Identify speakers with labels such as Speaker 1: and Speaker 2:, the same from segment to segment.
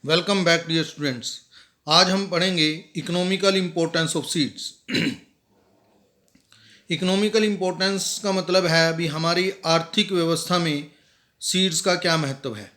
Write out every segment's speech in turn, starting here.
Speaker 1: Welcome back dear students. आज हम पढ़ेंगे economical importance of seeds. Economical importance का मतलब है अभी हमारी आर्थिक व्यवस्था में सीड्स का क्या महत्व है।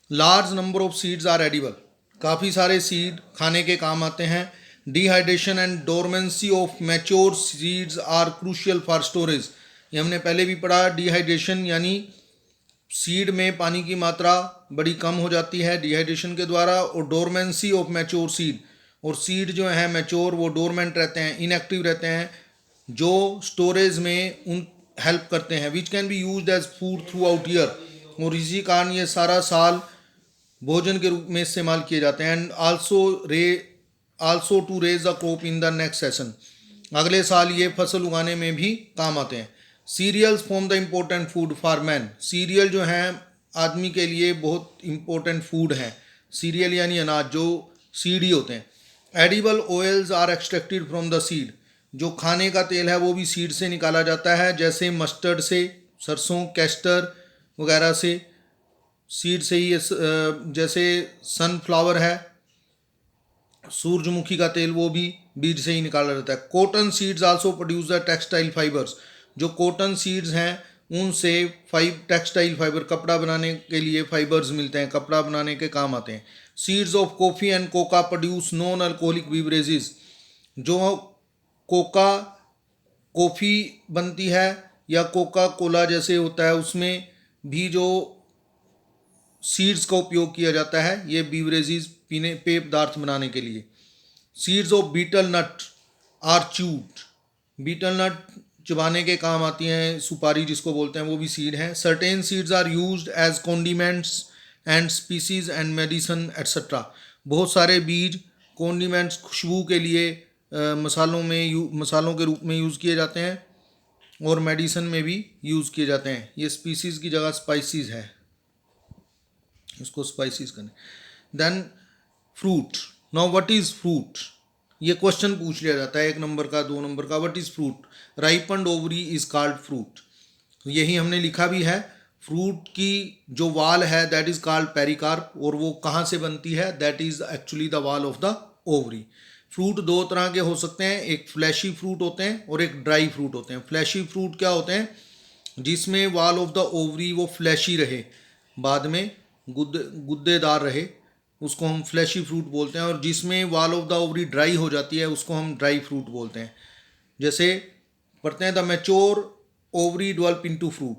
Speaker 1: Large number of seeds are edible. काफ़ी सारे सीड खाने के काम आते हैं। Dehydration and dormancy of mature seeds are crucial for storage. ये हमने पहले भी पढ़ा। डिहाइड्रेशन यानी सीड में पानी की मात्रा बड़ी कम हो जाती है डिहाइड्रेशन के द्वारा, और डोरमेंसी ऑफ मैच्योर सीड, और सीड जो है मैच्योर वो डोरमेंट रहते हैं, इनएक्टिव रहते हैं, जो स्टोरेज में उन हेल्प करते हैं, which can be use as food throughout year, और इसी कारण ये सारा साल भोजन के रूप में इस्तेमाल किए जाते हैं। And also to raise the crop in the next session. अगले साल ये फसल उगाने में भी काम आते हैं। Cereals form the important food for man. Cereal जो हैं आदमी के लिए बहुत इम्पोर्टेंट फूड हैं। सीरियल यानी अनाज, जो सीड ही होते हैं। Edible oils are extracted from the seed. जो खाने का तेल है वो भी सीड से निकाला जाता है, जैसे मस्टर्ड से, सरसों, कैस्टर वगैरह से, सीड से ही। जैसे सनफ्लावर है, सूरजमुखी का तेल, वो भी बीज से ही निकाला जाता है। Cotton seeds also produce the textile fibres. जो कॉटन सीड्स हैं उनसे टेक्सटाइल फाइबर, कपड़ा बनाने के लिए फाइबर्स मिलते हैं, कपड़ा बनाने के काम आते हैं। Seeds of coffee and Coca produce non alcoholic beverages. जो कोका कॉफ़ी बनती है या कोका कोला जैसे होता है, उसमें भी जो सीड्स का उपयोग किया जाता है ये बीवरेजेस, पीने पेय पदार्थ बनाने के लिए। Seeds of betel nut are chewed. Betel nut चबाने के काम आती हैं, सुपारी जिसको बोलते हैं वो भी सीड है। Certain seeds are used as condiments and species and medicine etcetera. बहुत सारे बीज कॉन्डिमेंट्स, खुशबू के लिए मसालों के रूप में यूज़ किए जाते हैं, और मेडिसन में भी यूज़ किए जाते हैं। ये स्पीसीज की जगह स्पाइसीज है, इसको स्पाइसीज करने। Then fruit. Now what is fruit, ये क्वेश्चन पूछ लिया जाता है 1 नंबर का, 2 नंबर का। What is fruit? Ripened ovary is called fruit. यही हमने लिखा भी है। फ्रूट की जो वाल है दैट इज कॉल्ड पेरिकार्प, और वो कहाँ से बनती है? That is actually the wall of the ovary. Fruit 2 तरह के हो सकते हैं, एक फ्लैशी फ्रूट होते हैं और एक ड्राई फ्रूट होते हैं। फ्लैशी फ्रूट क्या होते हैं? जिसमें वाल ऑफ द ओवरी वो फ्लैशी रहे, बाद में गुद्देदार रहे, उसको हम फ्लैशी फ्रूट बोलते हैं। और जिसमें wall of the ovary dry हो जाती है उसको हम ड्राई फ्रूट बोलते हैं। जैसे पढ़ते हैं the mature ovary develop into fruit,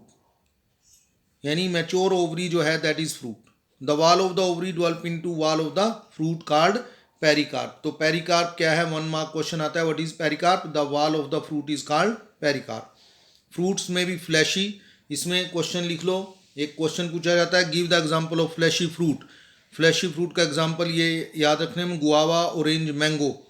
Speaker 1: यानी मैच्योर ओवरी जो है that is fruit. The wall of the ovary develop into wall of the fruit called pericarp. तो पेरिकार्प क्या है? 1 मार्क क्वेश्चन आता है, what is pericarp? The wall of the fruit is called pericarp. Fruits में भी flashy, इसमें question लिख लो। एक क्वेश्चन पूछा जाता है, give the example of fleshy fruit. Fleshy fruit का एग्जांपल ये याद रखने में, गुआवा, ऑरेंज, मैंगो।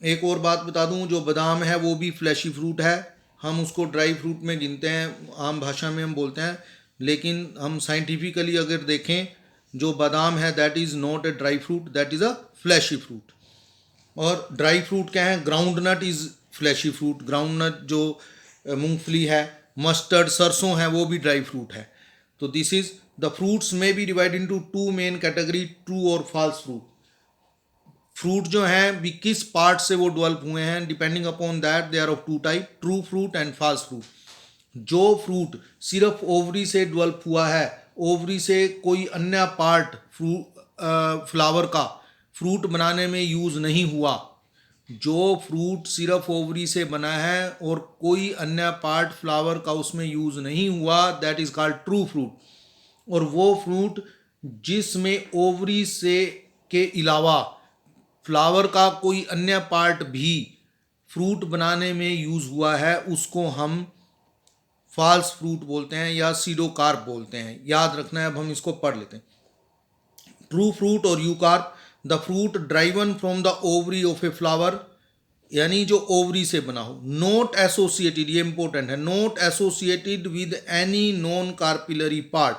Speaker 1: एक और बात बता दूं, जो बादाम है वो भी फ्लैशी फ्रूट है। हम उसको ड्राई फ्रूट में गिनते हैं, आम भाषा में हम बोलते हैं, लेकिन हम साइंटिफिकली अगर देखें, जो बादाम है that is not a dry fruit, that is a fleshy fruit. और ड्राई फ्रूट क्या है? Groundnut is fleshy fruit. Groundnut जो मूंगफली है, मस्टर्ड, सरसों है, वो भी ड्राई फ्रूट है। तो दिस इज द फ्रूट्स में be divide into 2 main category, true और फॉल्स फ्रूट। फ्रूट जो हैं भी किस पार्ट से वो डेवलप हुए हैं, depending upon that they are of 2 type, true fruit and false fruit. जो फ्रूट सिर्फ ओवरी से डेवलप हुआ है, ओवरी से कोई अन्य पार्ट फ्लावर का फ्रूट बनाने में यूज़ नहीं हुआ, जो फ्रूट सिर्फ ओवरी से बना है और कोई अन्य पार्ट फ्लावर का उसमें यूज़ नहीं हुआ, that is called true fruit. और वो फ्रूट जिसमें ओवरी से के अलावा फ्लावर का कोई अन्य पार्ट भी फ्रूट बनाने में यूज़ हुआ है, उसको हम फॉल्स फ्रूट बोलते हैं या सीडोकार्प बोलते हैं। याद रखना है, अब हम इसको पढ़ लेते हैं। ट्रू फ्रूट और eucarp, the fruit driven from the ovary of a flower, यानी जो ओवरी से बना हो। नॉट एसोसिएटेड, ये इंपॉर्टेंट है, not associated with any non carpellary part,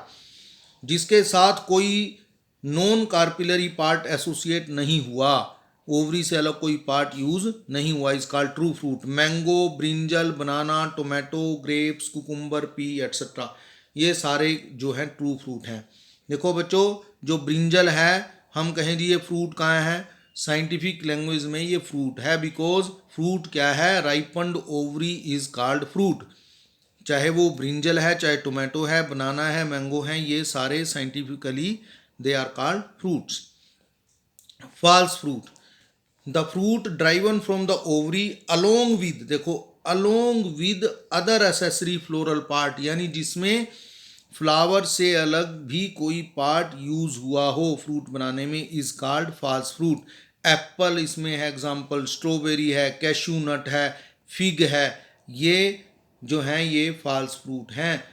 Speaker 1: जिसके साथ कोई नॉन कार्पिलरी पार्ट एसोसिएट नहीं हुआ, ओवरी से अलग कोई पार्ट यूज नहीं हुआ, is called true fruit. Mango, brinjal, banana, tomato, grapes, cucumber, P etcetera, ये सारे जो हैं ट्रू फ्रूट हैं। देखो बच्चों, जो ब्रिंजल है हम कहें जी ये फ्रूट कहाँ है, साइंटिफिक लैंग्वेज में ये फ्रूट है, बिकॉज फ्रूट क्या है, राइपन्ड ओवरी इज कॉल्ड फ्रूट। चाहे वो ब्रिंजल है, चाहे टोमेटो है, बनाना है, मैंगो है, ये सारे scientifically they are called fruits. False fruit, the fruit driven from the ovary along with, देखो along with other accessory floral part, यानी जिसमें फ्लावर से अलग भी कोई पार्ट यूज हुआ हो फ्रूट बनाने में, is called false fruit. Apple इसमें है एग्जाम्पल, स्ट्रॉबेरी है, कैशू नट है, फिग है, ये जो हैं ये फॉल्स फ्रूट हैं।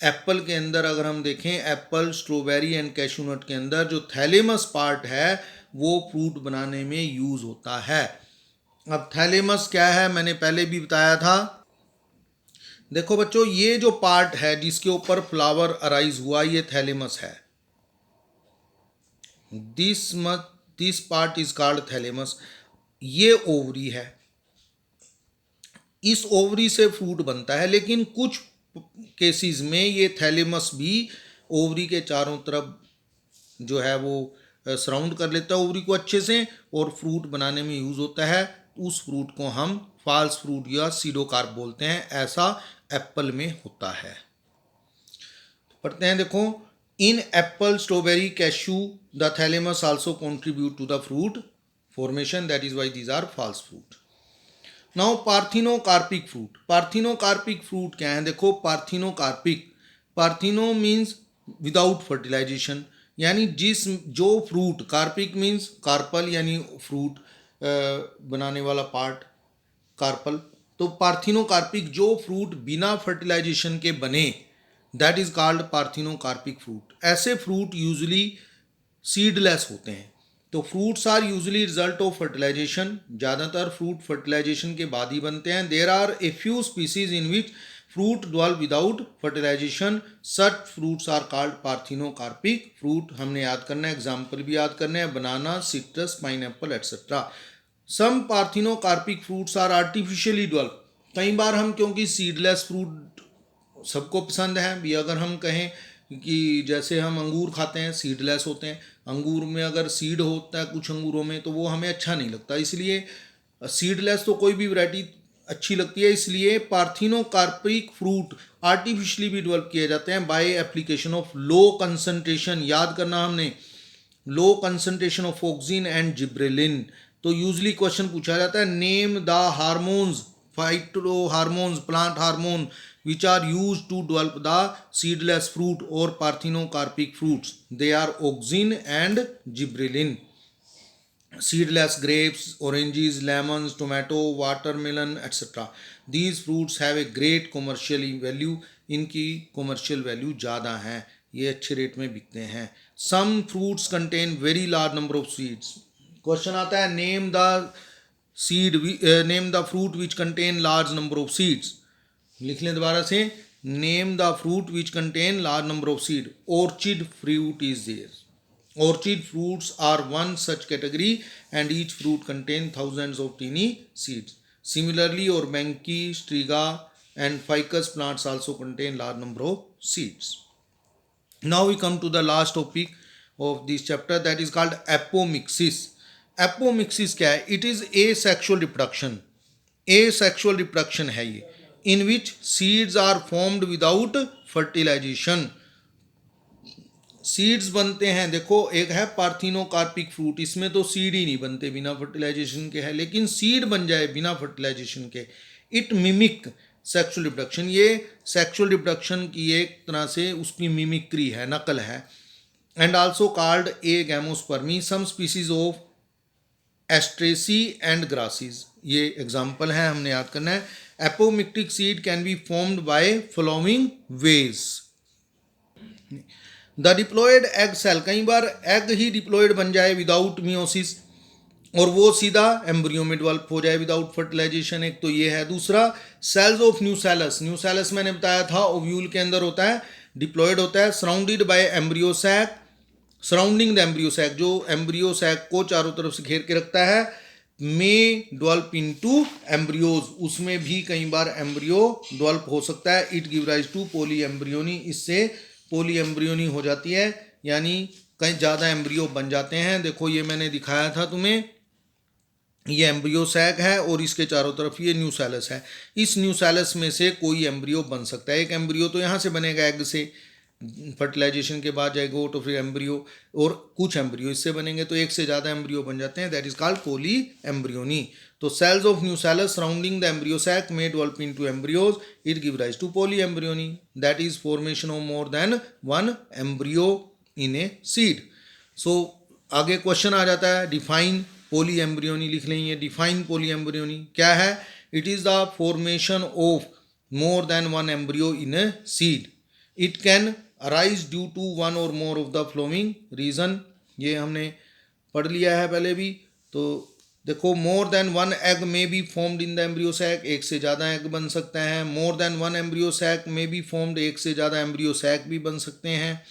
Speaker 1: एप्पल के अंदर अगर हम देखें, एप्पल, स्ट्रॉबेरी एंड कैशू नट के अंदर जो थैलेमस पार्ट है वो फ्रूट बनाने में यूज होता है। अब थैलेमस क्या है, मैंने पहले भी बताया था। देखो बच्चों, ये जो पार्ट है जिसके ऊपर फ्लावर अराइज हुआ, ये थैलेमस है। This part is called thalamus. ये ओवरी है, इस ओवरी से फ्रूट बनता है, लेकिन कुछ केसेस में ये थैलेमस भी ओवरी के चारों तरफ जो है वो सराउंड कर लेता है ओवरी को अच्छे से, और फ्रूट बनाने में यूज होता है। उस फ्रूट को हम फॉल्स फ्रूट या सीडोकार्प बोलते हैं, ऐसा एप्पल में होता है। पढ़ते हैं, देखो, in apple, strawberry, cashew the thalamus also contribute to the fruit formation, that is why these are false fruit. Now parthenocarpic fruit, parthenocarpic fruit क्या है, देखो parthenocarpic, partheno means without fertilization, यानी जो फ्रूट, कार्पिक मीन्स कार्पल यानी fruit बनाने वाला part carpel, तो parthenocarpic जो फ्रूट बिना फर्टिलाइजेशन के बने, that is called parthenocarpic fruit. ऐसे फ्रूट यूजुअली सीडलेस होते हैं। तो fruits are usually result of fertilization, ज़्यादातर फ्रूट फर्टिलाइजेशन के बाद ही बनते हैं। There are a few species in which fruit develop without fertilization, such fruits are called parthenocarpic fruit. हमने याद करना है, एग्जाम्पल भी याद करने हैं, banana, citrus, pineapple etcetera. Some parthenocarpic fruits are artificially develop, कई बार हम, क्योंकि सीडलेस फ्रूट सबको पसंद है भी, अगर हम कहें कि जैसे हम अंगूर खाते हैं, सीडलेस होते हैं, अंगूर में अगर सीड होता है कुछ अंगूरों में तो वो हमें अच्छा नहीं लगता, इसलिए सीडलेस तो कोई भी वैरायटी अच्छी लगती है। इसलिए पार्थिनोकार्पिक फ्रूट आर्टिफिशियली भी डेवलप किए जाते हैं by application of low concentration, याद करना हमने, low concentration of auxin and gibberellin. तो यूजली क्वेश्चन पूछा जाता है, name the hormones, phyto hormones, plant hormone which are used to develop the seedless fruit or parthenocarpic fruits. They are auxin and gibberellin. Seedless grapes, oranges, lemons, tomato, watermelon, etc. These fruits have a great commercial value. इनकी commercial value ज़्यादा है, ये अच्छे rate में बिकते हैं। Some fruits contain very large number of seeds. Question आता है, name the fruit which contain large number of seeds. लिख लें दोबारा से, name the fruit which contain large number of seed. Orchid fruit is there. Orchid fruits are one such category and each fruit contain thousands of tiny seeds. Similarly orobanche, striga and ficus plants also contain large number of seeds. Now we come to the last topic of this chapter, that is called apomixis. Apomixis क्या है? It is asexual reproduction, asexual reproduction है ये, in which seeds are formed without fertilization. Seeds बनते हैं, देखो एक है parthenocarpic fruit, इसमें तो सीड ही नहीं बनते बिना फर्टिलाइजेशन के, है लेकिन सीड बन जाए बिना फर्टिलाइजेशन के। इट मिमिक सेक्सुअल रिप्रोडक्शन, ये सेक्सुअल रिप्रोडक्शन की एक तरह से उसकी मिमिक्री है, नकल है। And also called agamospermy. Some species of asteraceae and grasses, ये एग्जाम्पल है, हमने याद करना है। Apomictic seed can be formed by following ways. The diploid egg cell, कई बार एग ही डिप्लॉयड बन जाए विदाउट मियोसिस, और वो सीधा एम्ब्रियो में डेवलप हो जाए विदाउट फर्टिलाइजेशन, एक तो ये है। दूसरा, सेल्स ऑफ न्यूसेलस, न्यूसेलस मैंने बताया था ओव्यूल के अंदर होता है, डिप्लॉयड होता है, surrounded by embryo sac, surrounding the embryo sac, जो एम्ब्रियो सैक को चारों तरफ से घेर के रखता है, में डेवलप इनटू एम्ब्रियोज, उसमें भी कई बार एम्ब्रियो डेवलप हो सकता है। It give rise to polyembryony, इससे पॉली एम्ब्रियोनी हो जाती है, यानी कहीं ज़्यादा एम्ब्रियो बन जाते हैं। देखो ये मैंने दिखाया था तुम्हें, ये एम्ब्रियो सैक है और इसके चारों तरफ ये न्यूसेलस है। इस न्यूसेलस में से कोई एम्ब्रियो बन सकता है। एक एम्ब्रियो तो यहाँ से बनेगा एग से, फर्टिलाइजेशन के बाद जाइगोट और फिर एम्ब्रियो, और कुछ एम्ब्रियो इससे बनेंगे, तो एक से ज़्यादा एम्ब्रियो बन जाते हैं। That is called polyembryony. तो cells of nucellus surrounding the embryo sac may develop into embryos. It give rise to polyembryony. That is formation of more than one embryo in a seed. So आगे question आ जाता है, define पोली embryony लिख लेंगे। Define पोली embryony क्या है? It is the formation of more than one embryo in a seed. It can arise due to one or more of the following reason. ये हमने पढ़ लिया है पहले भी। तो देखो, more than one egg may be formed in the embryo sac, एक से ज़्यादा एग बन सकते हैं। More than one embryo sac may be formed, एक से ज़्यादा एम्ब्रियो सैक भी बन सकते हैं।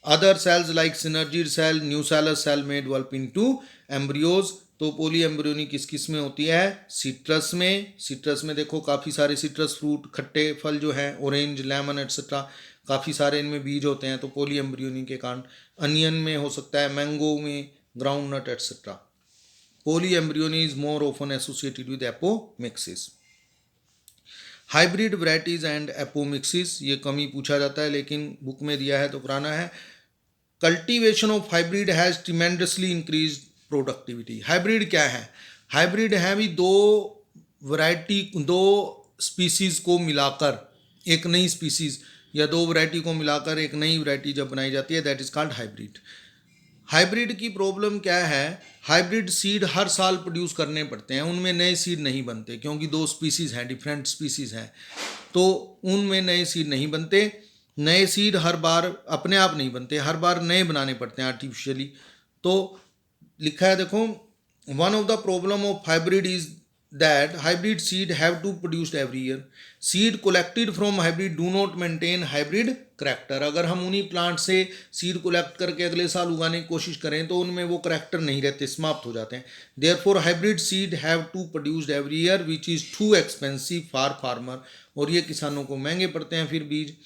Speaker 1: Other cells like synergid cell, nucellus cell में डेवलप इनटू एम्ब्रियोज। तो पोली एम्ब्रियोनी किस किस में होती है? सिट्रस में। सिट्रस में देखो काफ़ी सारे सिट्रस फ्रूट, खट्टे फल जो हैं, ऑरेंज, लेमन एट्सेट्रा, काफ़ी सारे इनमें बीज होते हैं, तो पोली एम्ब्रियोनी के कारण। अनियन में हो सकता है, मैंगो में, groundnut etcetera. Polyembryony is more often associated with apomixis. Hybrid varieties and apomixis, ये कम ही पूछा जाता है लेकिन बुक में दिया है तो पुराना है। Cultivation of hybrid has tremendously increase productivity. Hybrid क्या है? हाइब्रिड है भी दो वैरायटी, दो स्पीसीज को मिलाकर एक नई स्पीसीज, या दो वैरायटी को मिलाकर एक नई वैरायटी जब बनाई जाती है, that is called hybrid. Hybrid की प्रॉब्लम क्या है? हाइब्रिड सीड हर साल प्रोड्यूस करने पड़ते हैं, उनमें नए सीड नहीं बनते, क्योंकि दो स्पीसीज हैं, डिफरेंट स्पीसीज हैं, तो उनमें नए सीड नहीं बनते। नए सीड हर बार अपने आप नहीं बनते, हर बार नए बनाने पड़ते हैं आर्टिफिशियली। तो लिखा है देखो, one of the problem of hybrid is that hybrid seed have to produced every year. Seed collected from hybrid do not maintain hybrid character. अगर हम उन्हीं प्लांट से सीड कोलेक्ट करके अगले साल उगाने की कोशिश करें तो उनमें वो करेक्टर नहीं रहते, समाप्त हो जाते हैं। Therefore hybrid seed have to produced every year which is too expensive for farmer. और ये किसानों को महंगे पड़ते हैं फिर बीज।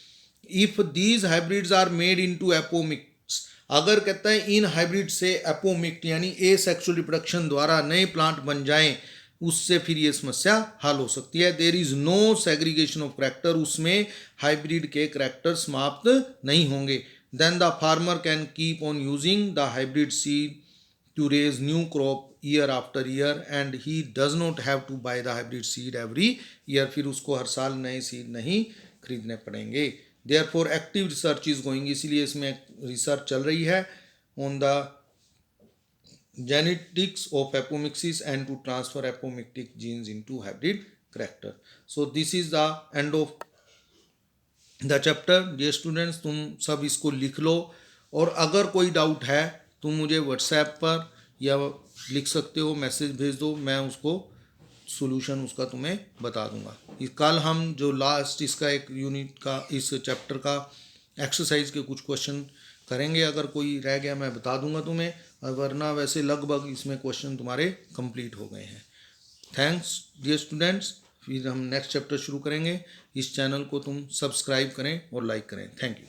Speaker 1: If these hybrids are made into apomix, अगर कहता है इन हाइब्रिड से एपोमिक्ट यानी एसेक्सुअल रिप्रोडक्शन द्वारा नए प्लांट बन जाएं, उससे फिर ये समस्या हल हो सकती है। There is no segregation of character, उसमें हाइब्रिड के करैक्टर समाप्त नहीं होंगे। Then the farmer can keep on using the hybrid seed to raise new crop year after year and he does not have to buy the hybrid seed every year. फिर उसको हर साल नए seed नहीं खरीदने पड़ेंगे। Therefore active research is going, इसीलिए इसमें रिसर्च चल रही है on the genetics of apomixis and to transfer apomictic genes into hybrid character. So this is the end of the chapter. Dear students, तुम सब इसको लिख लो, और अगर कोई डाउट है तुम मुझे व्हाट्सएप पर या लिख सकते हो, मैसेज भेज दो, मैं उसको सोल्यूशन उसका तुम्हें बता दूंगा। कल हम जो लास्ट इसका एक यूनिट का, इस चैप्टर का एक्सरसाइज के कुछ क्वेश्चन करेंगे। अगर कोई रह गया मैं बता दूंगा तुम्हें, वरना वैसे लगभग इसमें क्वेश्चन तुम्हारे कंप्लीट हो गए हैं। थैंक्स डियर स्टूडेंट्स, फिर हम नेक्स्ट चैप्टर शुरू करेंगे। इस चैनल को तुम सब्सक्राइब करें और लाइक करें। Thank you.